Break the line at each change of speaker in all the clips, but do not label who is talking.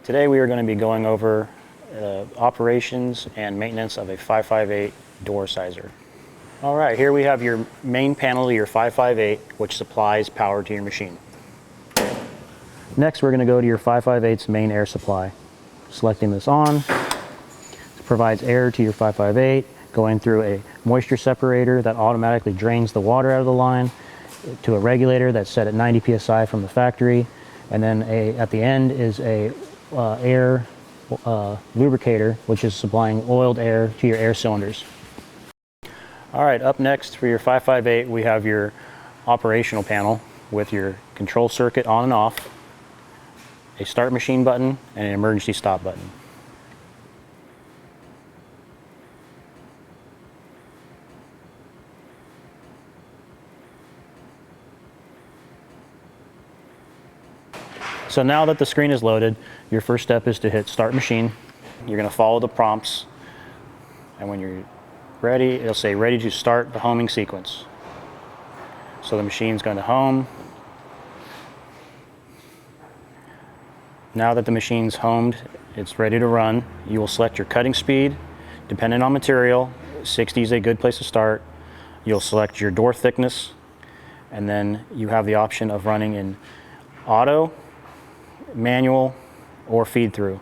Today we are going to be going over operations and maintenance of a 558 door sizer. All right, here we have your main panel of your 558, which supplies power to your machine. Next, we're going to go to your 558's main air supply. Selecting this on, it provides air to your 558, going through a moisture separator that automatically drains the water out of the line to a regulator that's set at 90 psi from the factory, and then at the end is a air lubricator, which is supplying oiled air to your air cylinders. All right, up next for your 558, we have your operational panel with your control circuit on and off, a start machine button, and an emergency stop button. So now that the screen is loaded, your first step is to hit start machine. You're going to follow the prompts, and when you're ready, it'll say ready to start the homing sequence. So the machine's going to home. Now that the machine's homed, it's ready to run. You will select your cutting speed. Depending on material, 60 is a good place to start. You'll select your door thickness, and then you have the option of running in auto, manual, or feed through.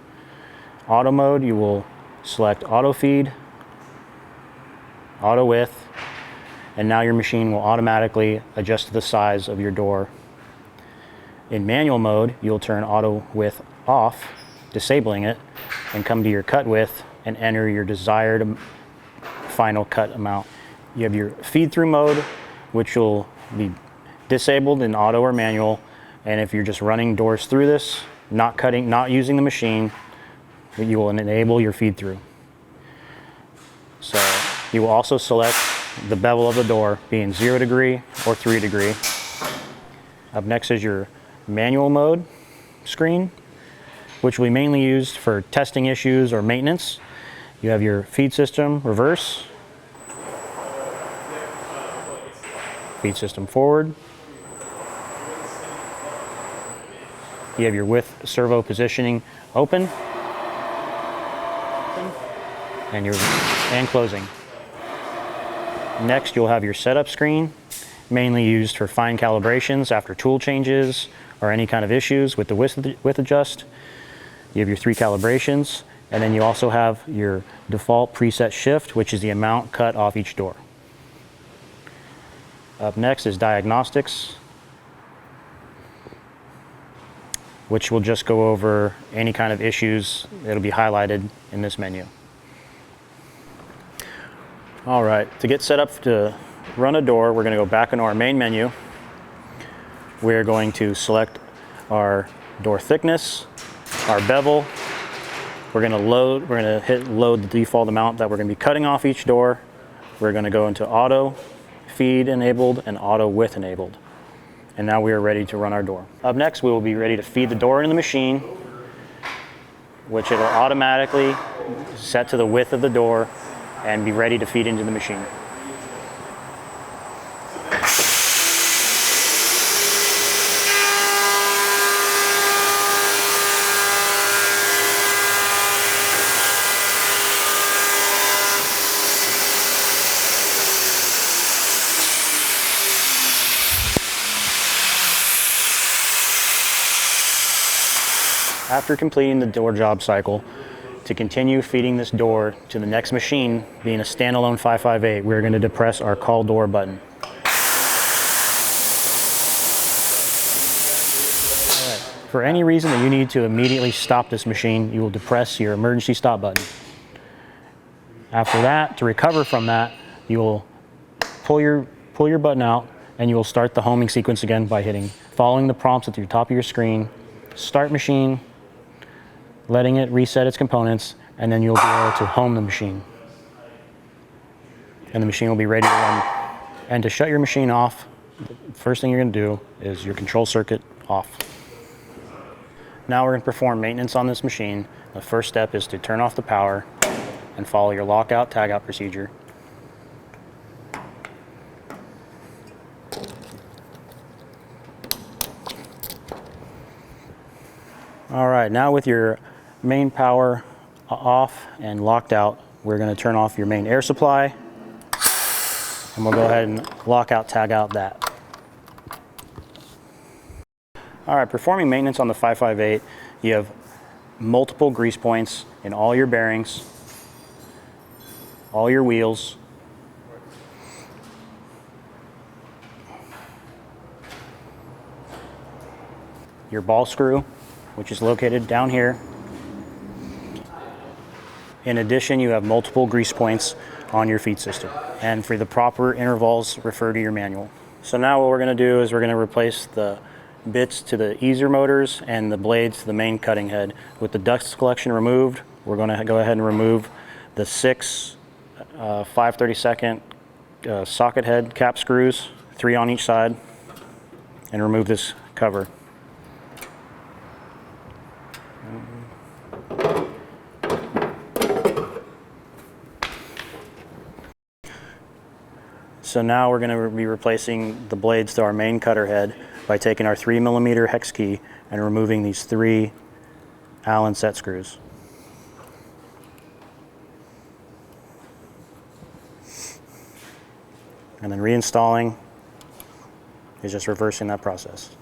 Auto mode, you will select auto feed, auto width, and now your machine will automatically adjust to the size of your door. In manual mode, you'll turn auto width off, disabling it, and come to your cut width and enter your desired final cut amount. You have your feed through mode, which will be disabled in auto or manual, and if you're just running doors through this, not cutting, not using the machine, you will enable your feed through. So you will also select the bevel of the door being 0 degree or 3 degree. Up next is your manual mode screen, which we mainly use for testing issues or maintenance. You have your feed system reverse, feed system forward. You have your width servo positioning open and closing. Next, you'll have your setup screen, mainly used for fine calibrations after tool changes or any kind of issues with the width adjust. You have your 3 calibrations, and then you also have your default preset shift, which is the amount cut off each door. Up next is diagnostics, which will just go over any kind of issues. It'll be highlighted in this menu. All right, to get set up to run a door, we're going to go back into our main menu. We're going to select our door thickness, our bevel. We're going to hit load the default amount that we're going to be cutting off each door. We're going to go into auto feed enabled and auto width enabled. And now we are ready to run our door. Up next, we will be ready to feed the door into the machine, which it'll automatically set to the width of the door and be ready to feed into the machine. After completing the door job cycle, to continue feeding this door to the next machine, being a standalone 558, we're going to depress our call door button. All right. For any reason that you need to immediately stop this machine, you will depress your emergency stop button. After that, to recover from that, you will pull your button out, and you will start the homing sequence again by following the prompts at the top of your screen, start machine, letting it reset its components, and then you'll be able to home the machine. And the machine will be ready to run. And to shut your machine off, the first thing you're going to do is your control circuit off. Now we're going to perform maintenance on this machine. The first step is to turn off the power and follow your lockout tagout procedure. All right, now with your main power off and locked out, we're going to turn off your main air supply, and we'll go ahead and lock out, tag out that. All right, performing maintenance on the 558, you have multiple grease points in all your bearings, all your wheels, your ball screw, which is located down here. In addition, you have multiple grease points on your feed system. And for the proper intervals, refer to your manual. So now what we're going to do is we're going to replace the bits to the easer motors and the blades to the main cutting head. With the dust collection removed, we're going to go ahead and remove the 6 5/32 socket head cap screws, 3 on each side, and remove this cover. So now we're going to be replacing the blades to our main cutter head by taking our 3mm hex key and removing these 3 Allen set screws. And then reinstalling is just reversing that process.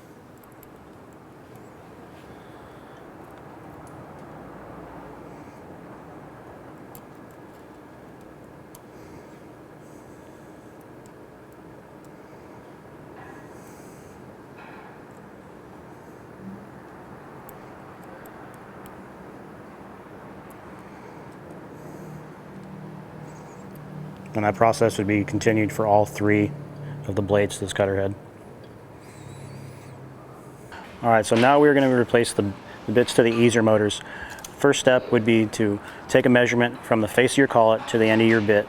And that process would be continued for all 3 of the blades to this cutter head. All right, so now we're going to replace the bits to the easer motors. First step would be to take a measurement from the face of your collet to the end of your bit.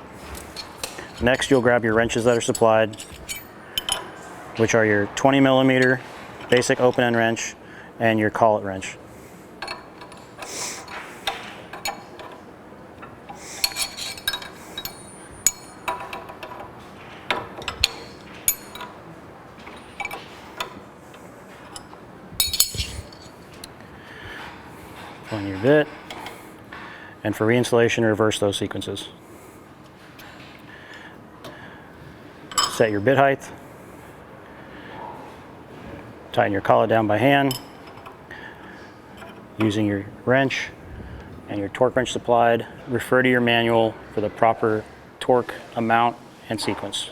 Next, you'll grab your wrenches that are supplied, which are your 20mm basic open end wrench and your collet wrench. On your bit, and for reinstallation, reverse those sequences. Set your bit height, tighten your collet down by hand using your wrench and your torque wrench supplied. Refer to your manual for the proper torque amount and sequence.